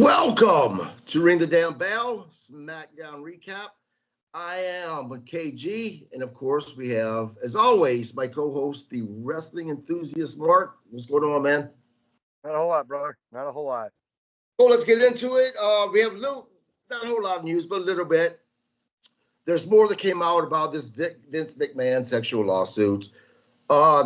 Welcome to Ring the Damn Bell Smackdown Recap. I am KG, and of course, we have, as always, my co-host, the wrestling enthusiast Mark. What's going on, man? Not a whole lot, brother. Not a whole lot. Well, let's get into it. We have not a whole lot of news, but a little bit. There's more that came out about this Vince McMahon sexual lawsuit.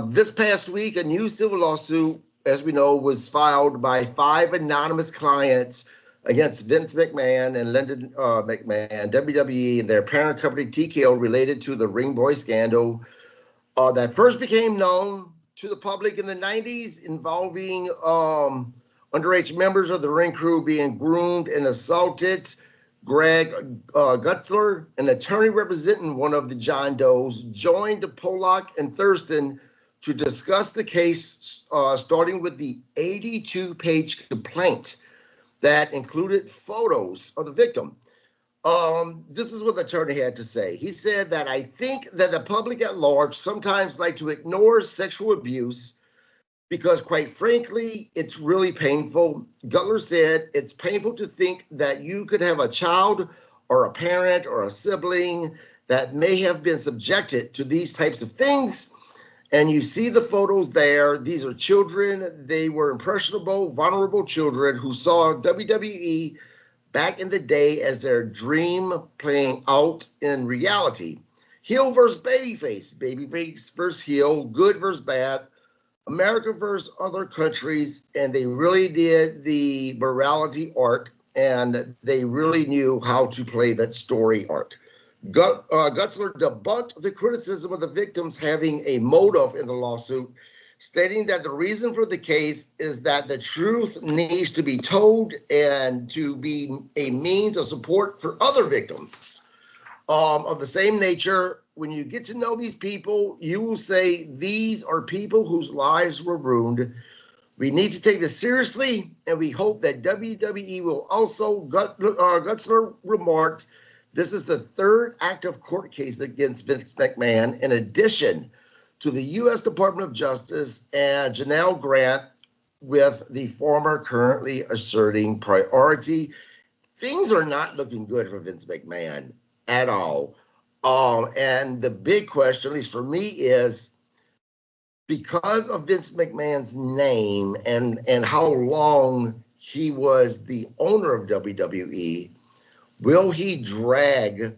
This past week, a new civil lawsuit, as we know, was filed by 5 anonymous clients against Vince McMahon and Lyndon McMahon, WWE, and their parent company TKO, related to the Ring Boy scandal that first became known to the public in the 90s, involving underage members of the ring crew being groomed and assaulted. Greg Gutzler, an attorney representing one of the John Does, joined Pollock and Thurston to discuss the case, starting with the 82-page complaint that included photos of the victim. This is what the attorney had to say. He said that, "I think that the public at large sometimes like to ignore sexual abuse because, quite frankly, it's really painful." Gutzler said, "It's painful to think that you could have a child or a parent or a sibling that may have been subjected to these types of things. And you see the photos there. These are children. They were impressionable, vulnerable children who saw WWE back in the day as their dream playing out in reality. Heel versus babyface, babyface versus heel, good versus bad, America versus other countries, and they really did the morality arc, and they really knew how to play that story arc." Gutzler debunked the criticism of the victims having a motive in the lawsuit, stating that the reason for the case is that the truth needs to be told and to be a means of support for other victims of the same nature. When you get to know these people, you will say these are people whose lives were ruined. We need to take this seriously, and we hope that WWE will also. Gutzler remarked, "This is the third active court case against Vince McMahon, in addition to the U.S. Department of Justice and Janelle Grant, with the former currently asserting priority." Things are not looking good for Vince McMahon at all. And the big question, at least for me, is because of Vince McMahon's name and how long he was the owner of WWE, will he drag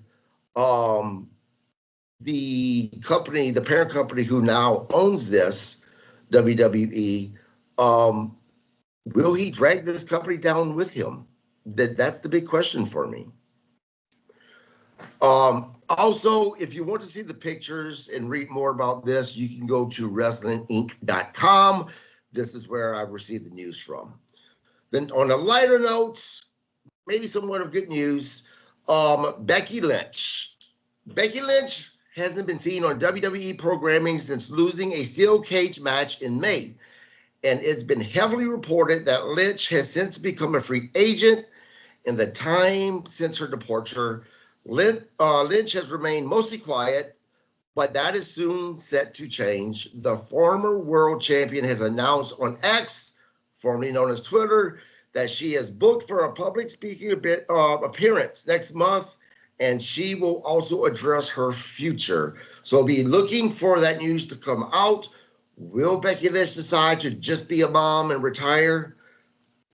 the company, the parent company who now owns this, WWE, will he drag this company down with him? That's the big question for me. Also, if you want to see the pictures and read more about this, you can go to wrestlinginc.com. This is where I received the news from. Then on a lighter note, maybe somewhat of good news, Becy Lynch. Becy Lynch hasn't been seen on WWE programming since losing a steel cage match in May. And it's been heavily reported that Lynch has since become a free agent. In the time since her departure, Lynch has remained mostly quiet, but that is soon set to change. The former world champion has announced on X, formerly known as Twitter, that she is booked for a public speaking appearance next month, and she will also address her future. So be looking for that news to come out. Will Becy Lynch decide to just be a mom and retire?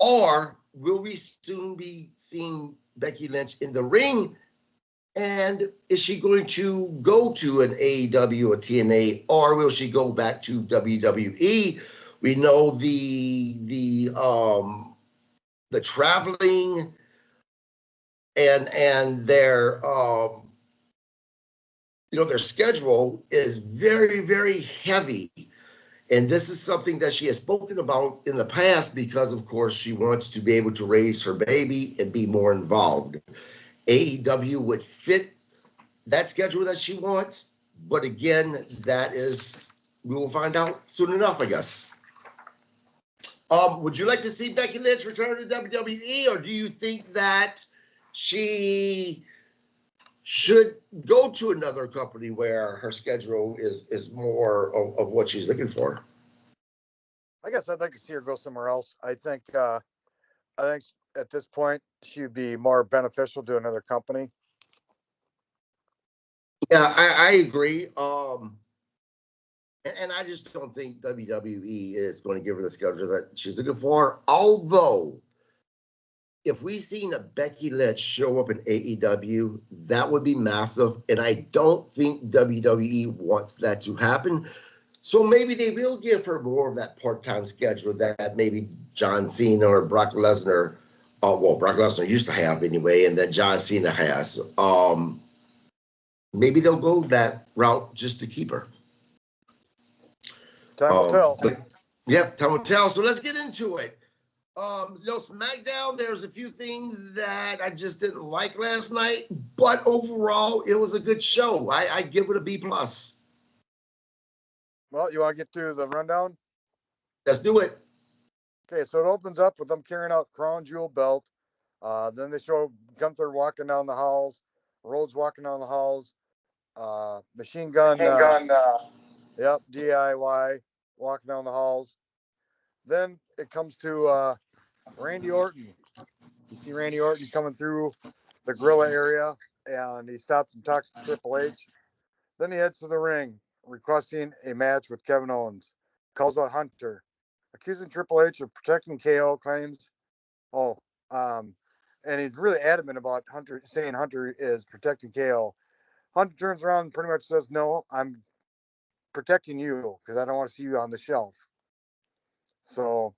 Or will we soon be seeing Becy Lynch in the ring? And is she going to go to an AEW or TNA, or will she go back to WWE? We know the traveling and their their schedule is very, very heavy. And this is something that she has spoken about in the past because, of course, she wants to be able to raise her baby and be more involved. AEW would fit that schedule that she wants. But again, we will find out soon enough, I guess. Would you like to see Becy Lynch return to WWE, or do you think that she should go to another company where her schedule is more of what she's looking for? I guess I'd like to see her go somewhere else. I think I think at this point she'd be more beneficial to another company. Yeah, I agree. And I just don't think WWE is going to give her the schedule that she's looking for. Although, if we seen a Becky Lynch show up in AEW, that would be massive. And I don't think WWE wants that to happen. So maybe they will give her more of that part-time schedule that maybe John Cena or Brock Lesnar, well, Brock Lesnar used to have anyway, and that John Cena has. Maybe they'll go that route just to keep her. Time will tell. Yep, time will tell. So let's get into it. SmackDown, there's a few things that I just didn't like last night, but overall, it was a good show. I give it a B+. Well, you want to get through the rundown? Let's do it. Okay, so it opens up with them carrying out Crown Jewel belt. Then they show Gunther walking down the halls, Rhodes walking down the halls, Machine Gun, yep, DIY walking down the halls. Then it comes to Randy Orton. You see Randy Orton coming through the gorilla area, and he stops and talks to Triple H. Then he heads to the ring, requesting a match with Kevin Owens. Calls out Hunter, accusing Triple H of protecting KO, claims, and he's really adamant about Hunter, saying Hunter is protecting KO. Hunter turns around and pretty much says, no, I'm protecting you because I don't want to see you on the shelf. So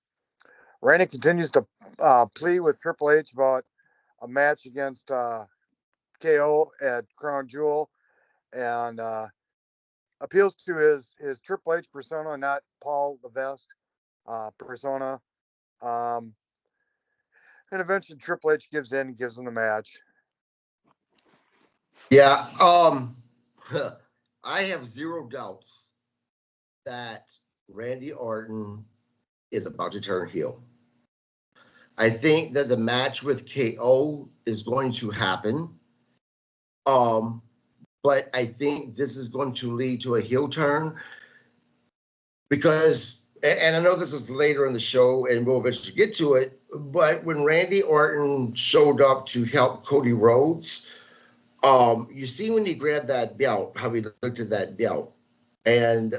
Randy continues to plead with Triple H about a match against KO at Crown Jewel, and appeals to his Triple H persona, not Paul Levesque persona. And eventually Triple H gives in and gives him the match. Yeah, I have zero doubts that Randy Orton is about to turn heel. I think that the match with KO is going to happen. But I think this is going to lead to a heel turn because, and I know this is later in the show and we'll eventually get to it, but when Randy Orton showed up to help Cody Rhodes, you see when he grabbed that belt, how he looked at that belt. And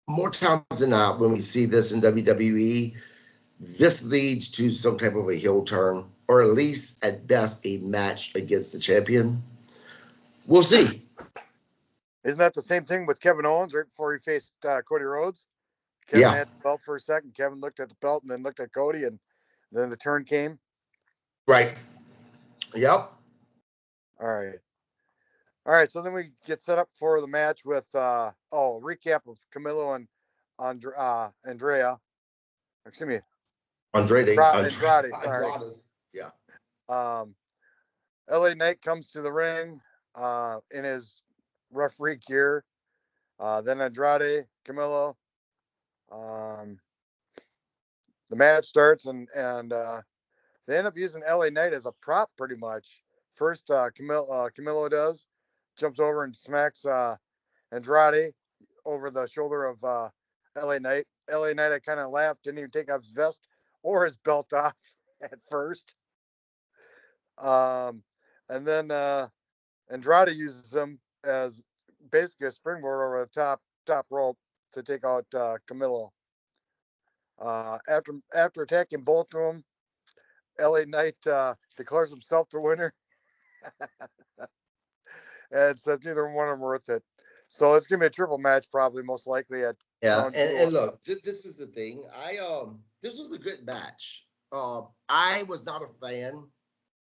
more times than not, when we see this in WWE, this leads to some type of a heel turn, or at least at best a match against the champion. We'll see. Isn't that the same thing with Kevin Owens right before he faced Cody Rhodes? Kevin had the belt for a second. Kevin looked at the belt and then looked at Cody, and then the turn came. Right. Yep. All right. So then we get set up for the match with recap of Camilo and Andrea. Excuse me. Andrade. Sorry. Yeah. LA Knight comes to the ring in his referee gear. Then Andrade, Camilo. The match starts and they end up using LA Knight as a prop pretty much. First, Camilo jumps over and smacks Andrade over the shoulder of LA Knight. LA Knight, I kind of laughed, didn't even take off his vest or his belt off at first. And then Andrade uses him as basically a springboard over the top rope to take out Camilo. After attacking both of them, LA Knight declares himself the winner and says neither one of them worth it. So it's gonna be a triple match, probably most likely at. Yeah, and look, this is the thing. This was a good match. I was not a fan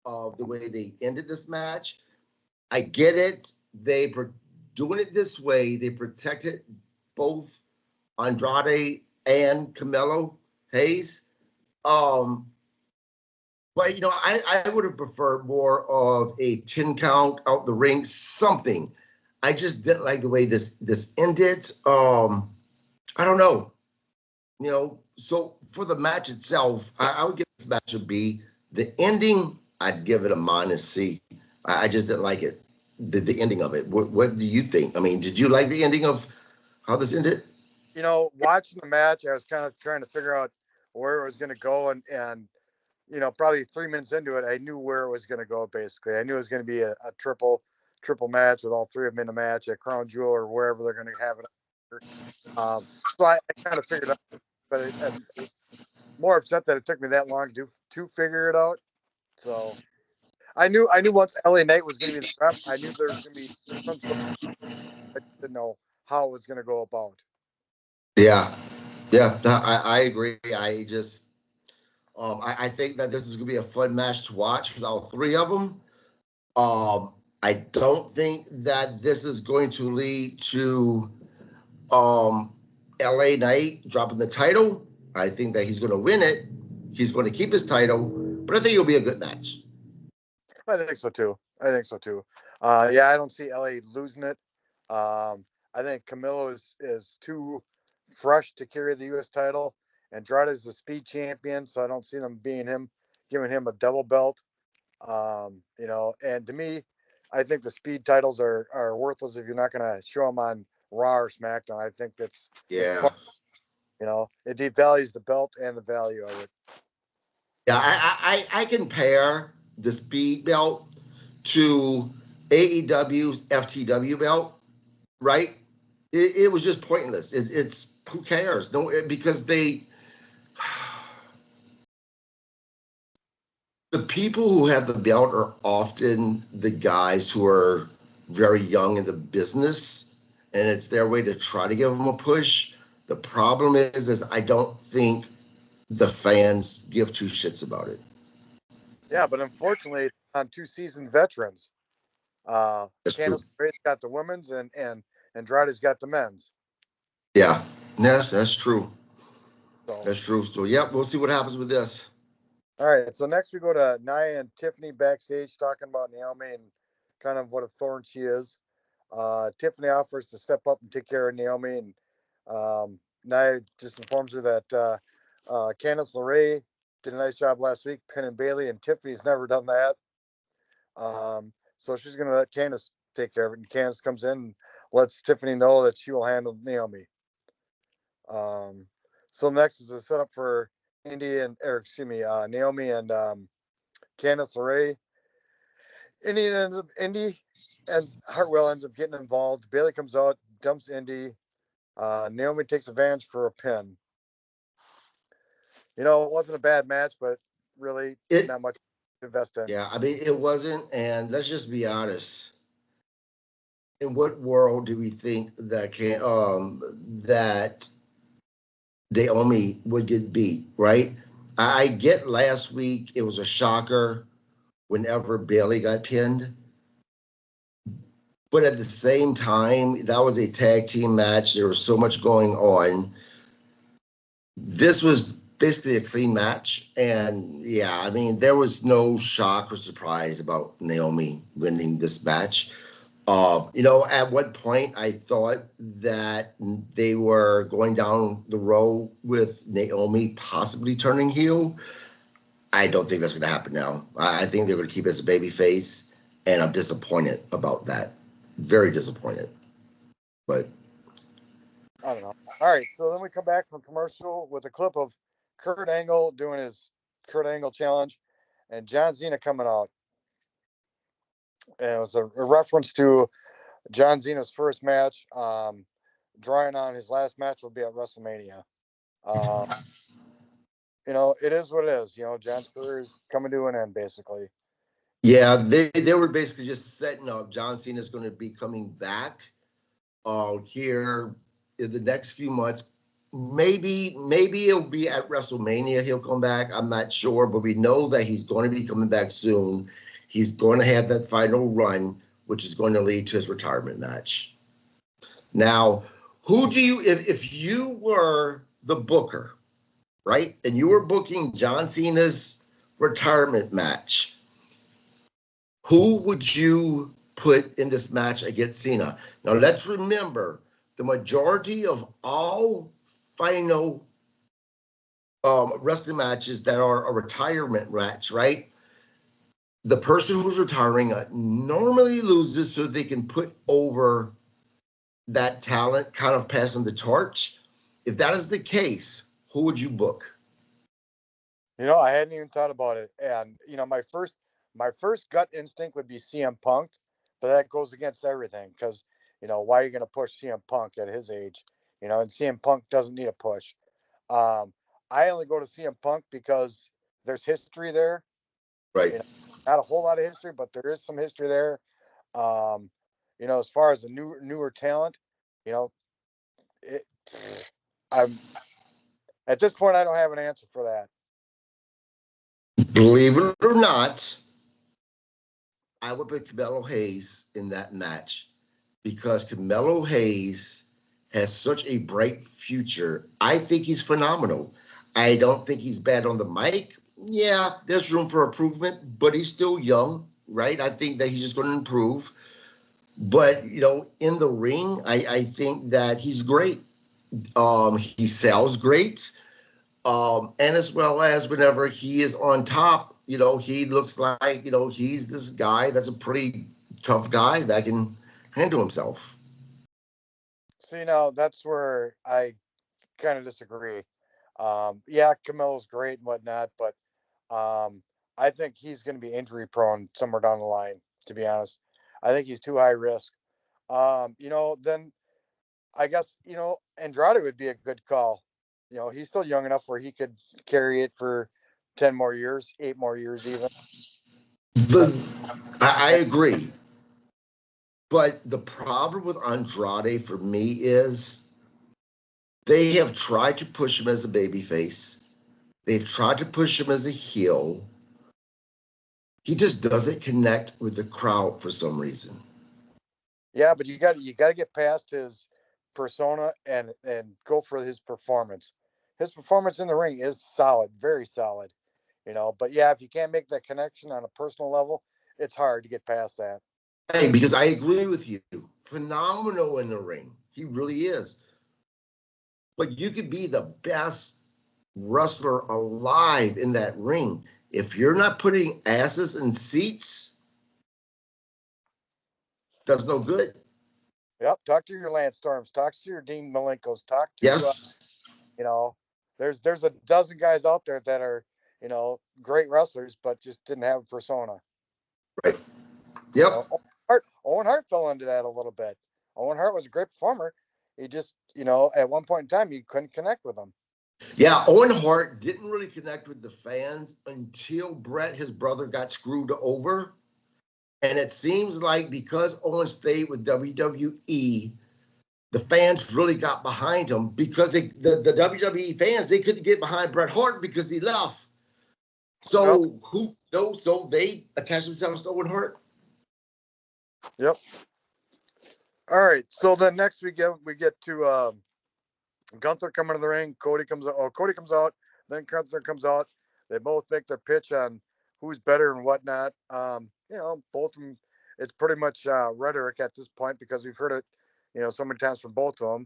of the way they ended this match. I get it. They were doing it this way. They protected both Andrade and Camilo Hayes. But I would have preferred more of a 10 count out the ring, something. I just didn't like the way this ended. I don't know. So for the match itself, I would give this match a B. The ending, I'd give it a -C. I just didn't like it. The ending of it. What do you think? I mean, did you like the ending of how this ended? Watching the match, I was kind of trying to figure out where it was going to go, and probably 3 minutes into it, I knew where it was going to go. Basically, I knew it was going to be a triple match with all three of them in a match at Crown Jewel or wherever they're going to have it. So I kind of figured out, but I'm more upset that it took me that long to figure it out. So I knew once LA Knight was going to be the rep, I knew there was going to be some sort of, I didn't know how it was going to go about. Yeah, I agree. I just I think that this is gonna be a fun match to watch with all three of them. I don't think that this is going to lead to LA Knight dropping the title. I think that he's going to win it. He's going to keep his title, but I think it'll be a good match. I think so too. Yeah, I don't see LA losing it. I think Camilo is too fresh to carry the U.S. title. Andrade is the speed champion, so I don't see them giving him a double belt. And to me, I think the speed titles are worthless if you're not going to show them on Raw or SmackDown. I think Yeah. it devalues the belt and the value of it. Yeah, I compare the speed belt to AEW's FTW belt, right? It was just pointless. It's who cares? No, because the people who have the belt are often the guys who are very young in the business, and it's their way to try to give them a push. The problem is I don't think the fans give two shits about it. Yeah, but unfortunately, it's on two seasoned veterans. That's true. Candice LeRae's got the women's, and Andrade's got the men's. Yeah, that's true. So, That's true. So, yep, we'll see what happens with this. all right. So next we go to Nia and Tiffany backstage talking about Naomi and kind of what a thorn she is. Tiffany offers to step up and take care of Naomi, and Nia just informs her that Candice LeRae did a nice job last week pinning Bayley, and Tiffany's never done that. So she's going to let Candice take care of it. And Candice comes in and lets Tiffany know that she will handle Naomi. So next is a setup for Naomi and Candice LeRae. Indy and Hartwell ends up getting involved. Bayley comes out, dumps Indy. Naomi takes advantage for a pin. It wasn't a bad match, but really not much to invest in. Yeah, I mean, it wasn't. And let's just be honest. In what world do we think that that Naomi would get beat, right? I get last week it was a shocker whenever Bayley got pinned. But at the same time, that was a tag team match. There was so much going on. This was basically a clean match. And yeah, I mean, there was no shock or surprise about Naomi winning this match. At one point I thought that they were going down the road with Naomi possibly turning heel. I don't think that's going to happen now. I think they're going to keep it as a baby face, and I'm disappointed about that. Very disappointed. But I don't know. All right, so then we come back from commercial with a clip of Kurt Angle doing his Kurt Angle challenge, and John Cena coming out. And it was a reference to John Cena's first match, drawing on his last match will be at WrestleMania. It is what it is. John's career is coming to an end, basically. yeah, they were basically just setting up. John Cena is going to be coming back here in the next few months. Maybe it'll be at WrestleMania. He'll come back. I'm not sure, but we know that he's going to be coming back soon. He's going to have that final run, which is going to lead to his retirement match. Now, who do you, if you were the booker, right, and you were booking John Cena's retirement match, who would you put in this match against Cena? Now, let's remember the majority of all final wrestling matches that are a retirement match, right? The person who's retiring normally loses so they can put over that talent, kind of passing the torch. If that is the case, who would you book? I hadn't even thought about it. And my first gut instinct would be CM Punk, but that goes against everything because why are you going to push CM Punk at his age? And CM Punk doesn't need a push. Um, I only go to CM Punk because there's history there. Right. You know, not a whole lot of history, but there is some history there. Um, as far as the newer talent, you know, it, I'm at this point I don't have an answer for that. Believe it or not, I would put Camelo Hayes in that match because Camelo Hayes has such a bright future. I think he's phenomenal. I don't think he's bad on the mic. Yeah, there's room for improvement, but he's still young, right? I think that he's just going to improve. But in the ring, I think that he's great. He sells great. And as well as whenever he is on top, he looks like, he's this guy that's a pretty tough guy that can handle himself. So that's where I kind of disagree. Yeah, Camelo's great and whatnot, but I think he's going to be injury prone somewhere down the line. To be honest, I think he's too high risk. Then I guess Andrade would be a good call. He's still young enough where he could carry it for 10 more years, 8 more years, even. The I agree. But the problem with Andrade for me is they have tried to push him as a babyface. They've tried to push him as a heel. He just doesn't connect with the crowd for some reason. Yeah, but you got to get past his persona and go for his performance. His performance in the ring is solid, very solid. But yeah, if you can't make that connection on a personal level, it's hard to get past that. Right, because I agree with you. Phenomenal in the ring. He really is. But you could be the best wrestler alive in that ring. If you're not putting asses in seats, that's no good. Yep. Talk to your Lance Storms. Talk to your Dean Malenkos. Talk to Yes. you know, there's a dozen guys out there that are great wrestlers, but just didn't have a persona. Right. You Yep. know, Owen Hart fell into that a little bit. Owen Hart was a great performer. He just at one point in time you couldn't connect with him. Yeah, Owen Hart didn't really connect with the fans until Brett, his brother, got screwed over. And it seems like because Owen stayed with WWE, the fans really got behind him because the WWE fans, they couldn't get behind Bret Hart because he left. Yep. So so they attached themselves to Owen Hart. Yep. All right. So then next we get to Gunther coming to the ring. Cody comes out. Oh, Cody comes out. Then Gunther comes out. They both make their pitch on who's better and whatnot. Both of them. It's pretty much rhetoric at this point because we've heard it, so many times from both of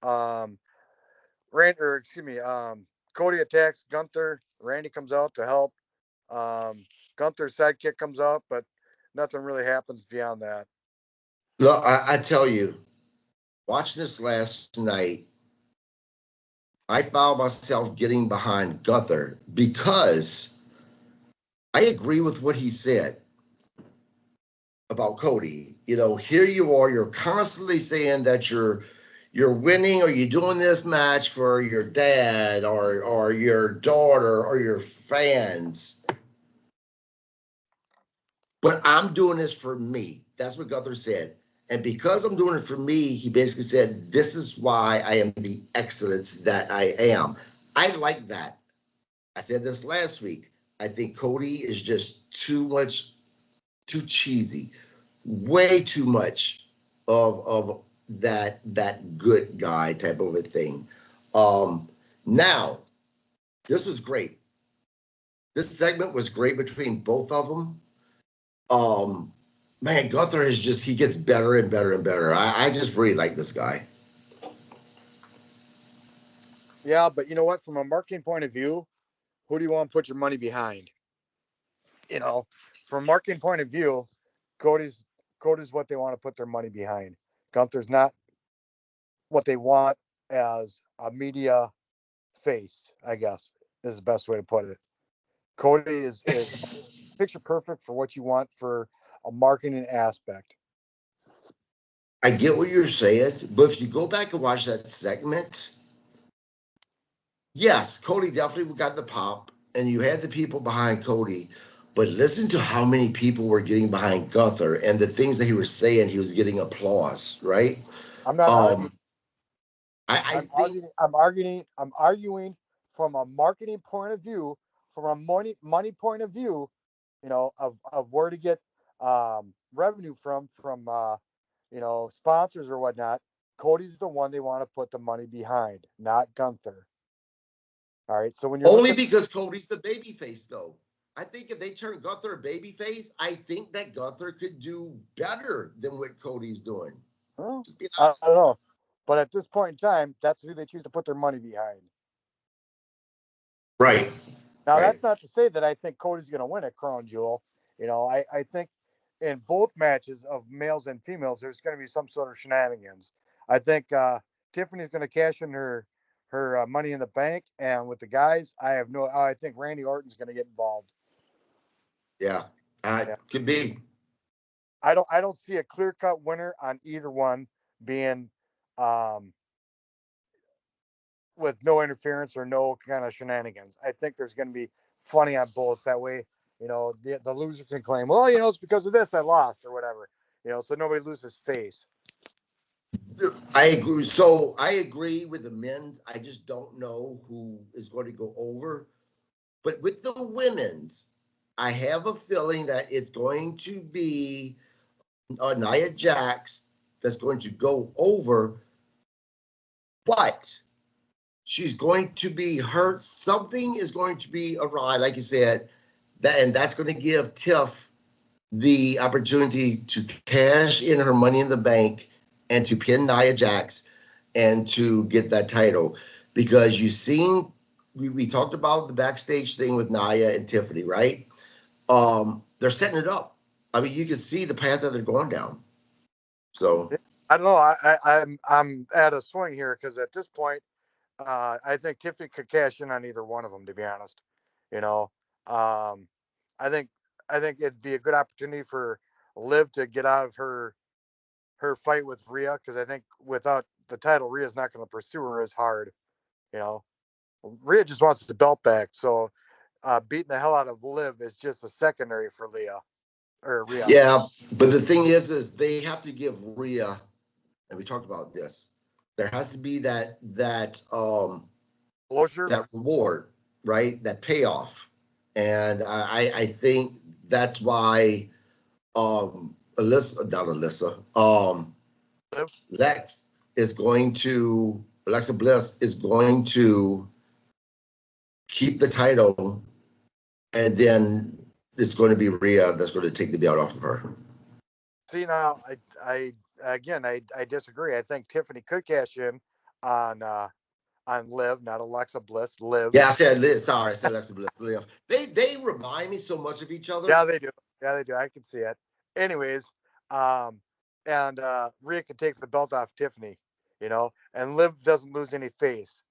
them. Cody attacks Gunther. Randy comes out to help. Gunther's sidekick comes out, but nothing really happens beyond that. Look, I tell you, watching this last night, I found myself getting behind Gunther because I agree with what he said about Cody. Here you are, you're constantly saying that you're winning or you're doing this match for your dad or your daughter or your fans. But I'm doing this for me. That's what Gunther said. And because I'm doing it for me, he basically said, this is why I am the excellence that I am. I like that. I said this last week. I think Cody is just too cheesy, way too much of that good guy type of a thing. Now, this was great. This segment was great between both of them. Um, Man, Gunther is he gets better and better and better. I just really like this guy. Yeah, but you know what? From a marketing point of view, who do you want to put your money behind? You know, from a marketing point of view, Cody's Cody's what they want to put their money behind. Gunther's not what they want as a media face, I guess, is the best way to put it. Cody is picture perfect for what you want for a marketing aspect. I get what you're saying, but if you go back and watch that segment, yes, Cody definitely got the pop, and you had the people behind Cody. But listen to how many people were getting behind Gunther and the things that he was saying. He was getting applause, right? I'm not arguing. I I'm think arguing. I'm arguing from a marketing point of view, from a money point of view. Of where to get revenue from sponsors or whatnot. Cody's the one they want to put the money behind, not Gunther. All right. So when you're only looking, because Cody's the baby face, though. I think if they turn Gunther a baby face, I think that Gunther could do better than what Cody's doing. well, Just be I honest. don't know, but at this point in time, that's who they choose to put their money behind. Right. Now, Right. that's not to say that I think Cody's going to win at Crown Jewel. I think in both matches of males and females, there's going to be some sort of shenanigans. I think Tiffany's going to cash in her money in the bank, and with the guys, I think Randy Orton's going to get involved. Yeah. Yeah. Could be. I don't see a clear cut winner on either one being um, with no interference or no kind of shenanigans. I think there's going to be funny on both. That way, the loser can claim, well, it's because of this I lost or whatever. So nobody loses face. I agree. So I agree with the men's. I just don't know who is going to go over. But with the women's, I have a feeling that it's going to be Nia Jax that's going to go over, but she's going to be hurt. Something is going to be awry, like you said, and that's going to give Tiff the opportunity to cash in her money in the bank and to pin Nia Jax and to get that title. Because you've seen, we talked about the backstage thing with Nia and Tiffany, right? They're setting it up. I mean, you can see the path that they're going down. So I don't know. I'm at a swing here because at this point, I think Tiffany could cash in on either one of them. To be honest, you know, um, I think I think it'd be a good opportunity for Liv to get out of her fight with Rhea because I think without the title, Rhea's not going to pursue her as hard. You know, Rhea just wants the belt back, so beating the hell out of Liv is just a secondary for Leah or Rhea. yeah, but the thing is they have to give Rhea, and we talked about this. There has to be Closure. that reward, right? That payoff, and I think that's why not Alyssa, Liv. Lex is going to Alexa Bliss is going to keep the title, and then it's going to be Rhea that's going to take the belt off of her. See now, I disagree. I think Tiffany could cash in on Liv, not Alexa Bliss. Liv. Yeah, I said Liz. Sorry, I said Alexa Bliss. Liv. They remind me so much of each other. Yeah, they do. Yeah, they do. I can see it. Anyways, um, and Rhea can take the belt off Tiffany, and Liv doesn't lose any face.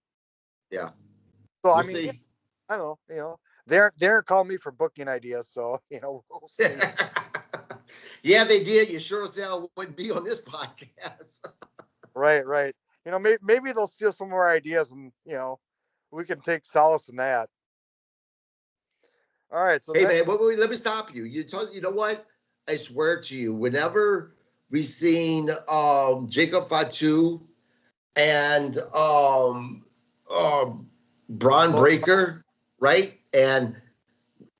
Yeah, So I we'll mean, yeah, see. I don't know. They're calling me for booking ideas, so we'll see. Yeah, they did. You sure as hell wouldn't be on this podcast. Right, right. Maybe they'll steal some more ideas, and we can take solace in that. All right, so Hey next, man, wait, let me stop you. You know what? I swear to you, whenever we seen Jacob Fatu and Braun Breaker, right? And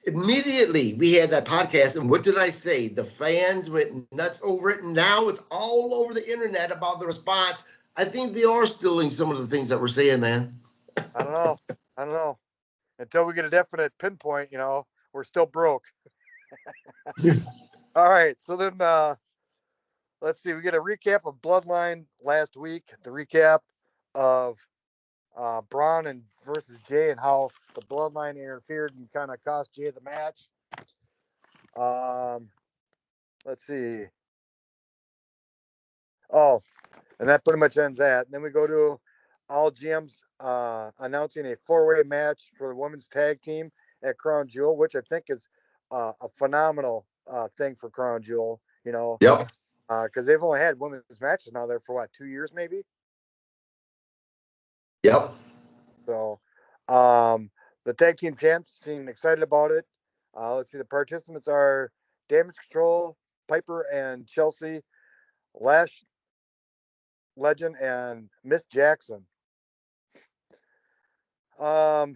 immediately we had that podcast, and what did I say? The fans went nuts over it, and now it's all over the internet about the response. I think they are stealing some of the things that we're saying, man. I don't know. I don't know. Until we get a definite pinpoint, we're still broke. All right, so then let's see. We get a recap of Bloodline last week. The recap of Braun and versus Jay and how the Bloodline interfered and kind of cost Jay the match. Let's see. Oh, and that pretty much ends that. And then we go to All GMs announcing a 4-way match for the women's tag team. at Crown Jewel, which I think is a phenomenal thing for Crown Jewel. Yep. Because they've only had women's matches now there for what, 2 years maybe. Yep. So, the tag team champs seem excited about it. Let's see. The participants are Damage Control, Piper and Chelsea, Lash Legend, and Miss Jackson. I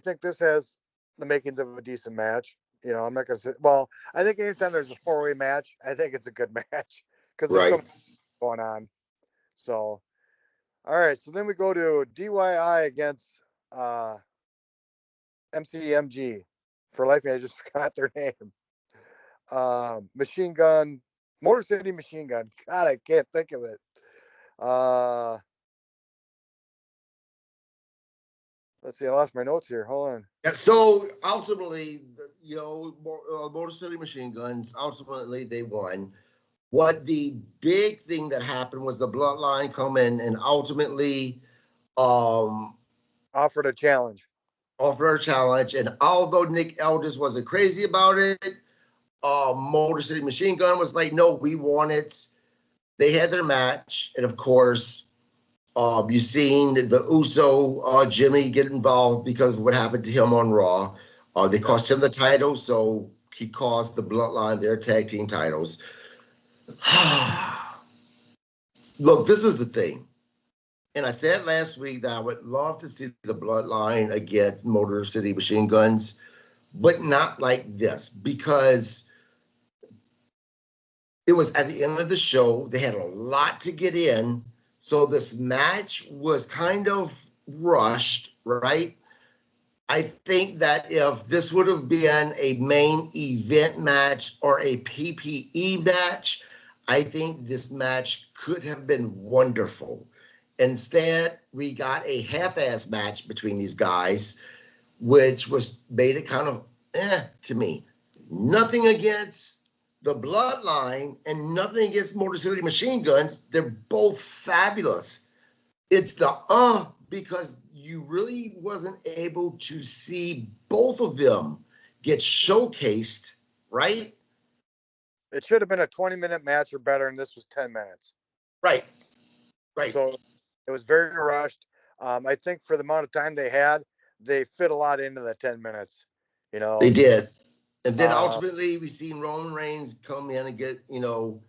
think this has the makings of a decent match. I'm not gonna say. Well, I think anytime there's a four-way match, I think it's a good match because there's so Right. much going on. So, all right. So then we go to DIY against MCMG. For life, I just forgot their name. Machine Gun, Motor City Machine Gun. God, I can't think of it. Let's see. I lost my notes here. Hold on. Yeah, so ultimately, Motor City Machine Guns, ultimately they won. What the big thing that happened was the Bloodline come in and ultimately Offered a challenge. offered a challenge. And although Nick Aldis wasn't crazy about it, Motor City Machine Gun was like, no, we want it. They had their match. And of course, you've seen the Uso Jimmy get involved because of what happened to him on Raw. They cost him the title, so he cost the Bloodline their tag team titles. Look, this is the thing. And I said last week that I would love to see the Bloodline against Motor City Machine Guns, but not like this, because it was at the end of the show. They had a lot to get in. So this match was kind of rushed, right? I think that if this would have been a main event match or a PPE match, I think this match could have been wonderful. Instead, we got a half-ass match between these guys, which made it kind of to me. Nothing against the Bloodline and nothing against Motor City Machine Guns. They're both fabulous. It's the because you really wasn't able to see both of them get showcased, right? It should have been a 20-minute match or better, and this was 10 minutes. Right. Right. So it was very rushed. I think for the amount of time they had, they fit a lot into the 10 minutes. They did. And then ultimately we seen Roman Reigns come in and get, and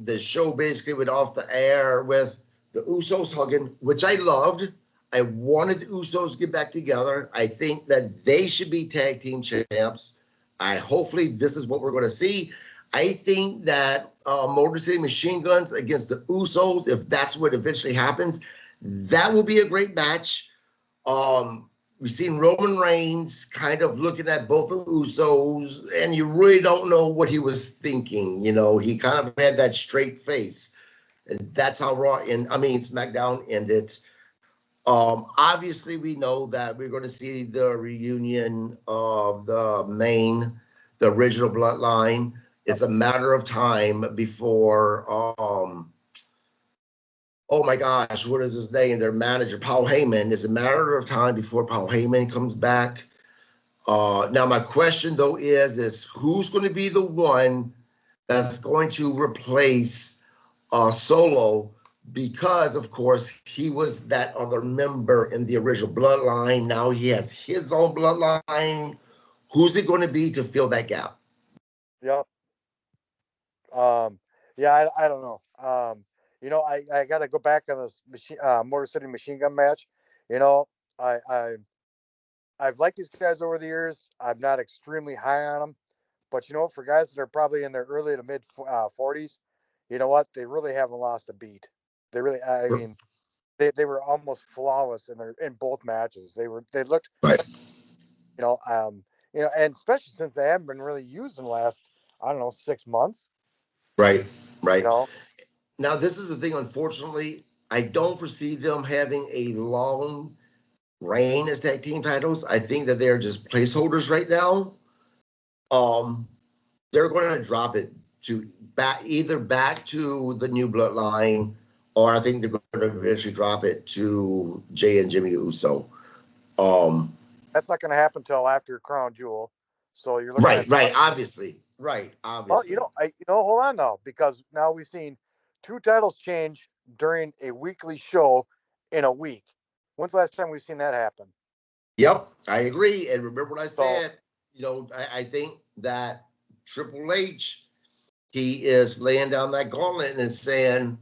the show basically went off the air with the Usos hugging, which I loved. I wanted the Usos to get back together. I think that they should be tag team champs. Hopefully this is what we're going to see. I think that Motor City Machine Guns against the Usos, if that's what eventually happens, that will be a great match. We've seen Roman Reigns kind of looking at both of Usos, and you really don't know what he was thinking. He kind of had that straight face. And that's how SmackDown ended. Obviously, we know that we're going to see the reunion of the original Bloodline. It's a matter of time before, oh my gosh, what is his name? Their manager, Paul Heyman. It's a matter of time before Paul Heyman comes back. Now, my question, though, is who's going to be the one that's going to replace Solo? Because, of course, he was that other member in the original Bloodline. Now he has his own Bloodline. Who's it going to be to fill that gap? Yep. I don't know. I got to go back on this Motor City Machine Gun match. I've liked these guys over the years. I'm not extremely high on them, but for guys that are probably in their early to mid 40s, you know what? They really haven't lost a beat. They really, I mean, they were almost flawless in both matches. They looked right. And especially since they haven't been really used in the last, I don't know, 6 months. Right. Now, this is the thing. Unfortunately, I don't foresee them having a long reign as tag team titles. I think that they're just placeholders right now. They're going to drop it to either back to the new Bloodline, or I think they're going to eventually drop it to Jay and Jimmy Uso. That's not going to happen until after Crown Jewel. So you're looking at Obviously, Well, obviously. hold on now, because now we've seen two titles change during a weekly show in a week. When's the last time we've seen that happen? Yep, I agree. And remember what I So said. I think that Triple H, he is laying down that gauntlet and is saying,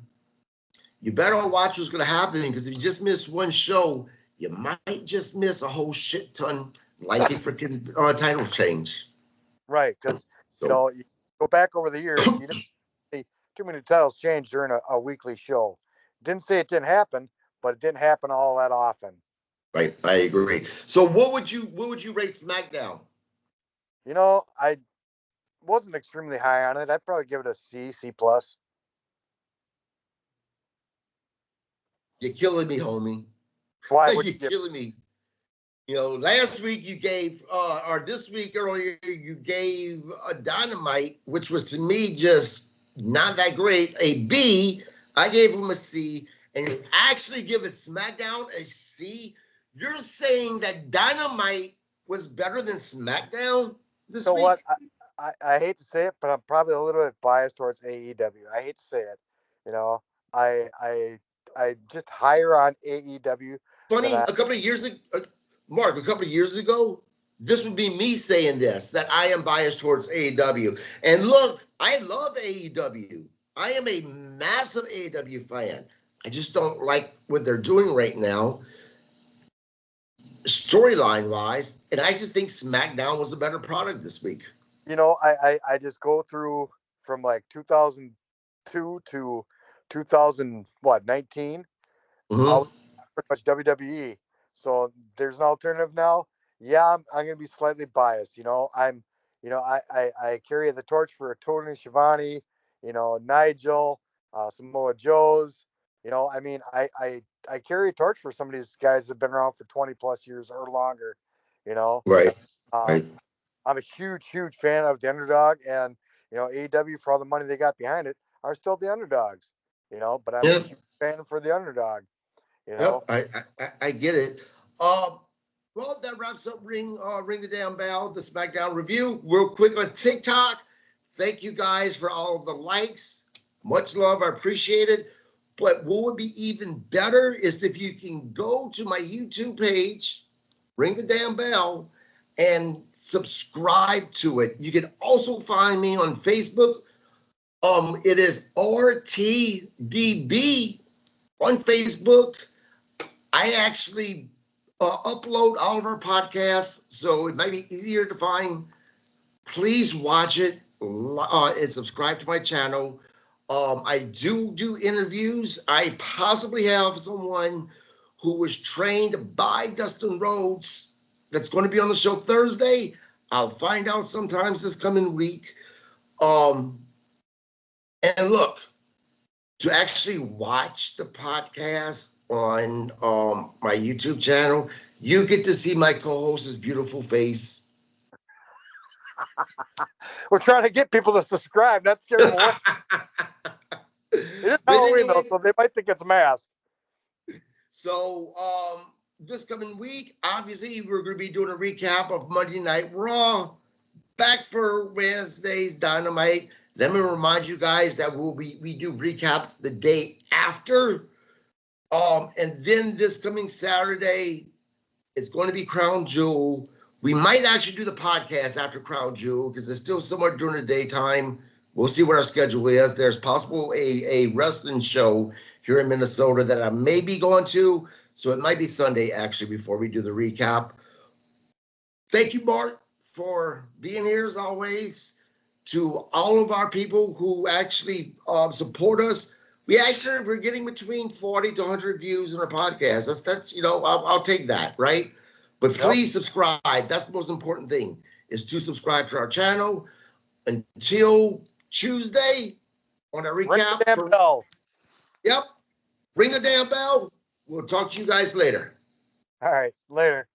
you better watch what's going to happen, because if you just miss one show, you might just miss a whole shit ton, like a freaking title change. right, because So, you go back over the years, you didn't see too many titles change during a weekly show. Didn't say it didn't happen, but it didn't happen all that often. right, I agree. So, what would you rate SmackDown? I wasn't extremely high on it. I'd probably give it a C, C plus. You're killing me, homie. Why would You're you give? killing me. Last week you gave, or this week earlier, you gave a Dynamite, which was to me just not that great, a B. I gave him a C, and you actually give it SmackDown a C. You're saying that Dynamite was better than SmackDown this week? What? I hate to say it, but I'm probably a little bit biased towards AEW. I hate to say it. You know, I I I just higher on AEW than Funny, I. a couple of years ago, Mark, a couple of years ago, this would be me saying this, that I am biased towards AEW. And look, I love AEW. I am a massive AEW fan. I just don't like what they're doing right now, storyline wise. And I just think SmackDown was a better product this week. I just go through from like 2002 to 2000 what 19. I was Mm-hmm. pretty much WWE. So there's an alternative now. Yeah, I'm gonna be slightly biased. I carry the torch for Tony Schiavone, Nigel, Samoa Joe's. I carry a torch for some of these guys that have been around for 20 plus years or longer. You know, Right. um, Right. I'm a huge, huge fan of the underdog, and AEW for all the money they got behind it are still the underdogs. But I'm a Yep. huge fan for the underdog. You know, Yep. I get it. Um, well, that wraps up Ring the Damn Bell, the SmackDown review. Real quick on TikTok. Thank you guys for all of the likes. Much love. I appreciate it. But what would be even better is if you can go to my YouTube page, Ring the Damn Bell, and subscribe to it. You can also find me on Facebook. It is RTDB on Facebook. I actually upload all of our podcasts, so it might be easier to find. Please watch it and subscribe to my channel. I do interviews. I possibly have someone who was trained by Dustin Rhodes that's going to be on the show Thursday. I'll find out sometimes this coming week. Um, and look, to actually watch the podcast on my YouTube channel, you get to see my co-host's beautiful face. we're trying to get people to subscribe, not scare them away. It is But Halloween though, anyway, so they might think it's a mask. so this coming week, obviously, we're going to be doing a recap of Monday Night Raw. Back for Wednesday's Dynamite. Let me remind you guys that we do recaps the day after. And then this coming Saturday, it's going to be Crown Jewel. We might actually do the podcast after Crown Jewel because it's still somewhat during the daytime. We'll see what our schedule is. There's possible a wrestling show here in Minnesota that I may be going to. So it might be Sunday actually before we do the recap. Thank you, Mark, for being here as always. To all of our people who actually support us. We're getting between 40 to 100 views on our podcast. That's I'll take that, right? But Yep. please subscribe. That's the most important thing, is to subscribe to our channel. Until Tuesday on our Ring the recap. damn bell. Yep. Ring the damn bell. We'll talk to you guys later. All right, later.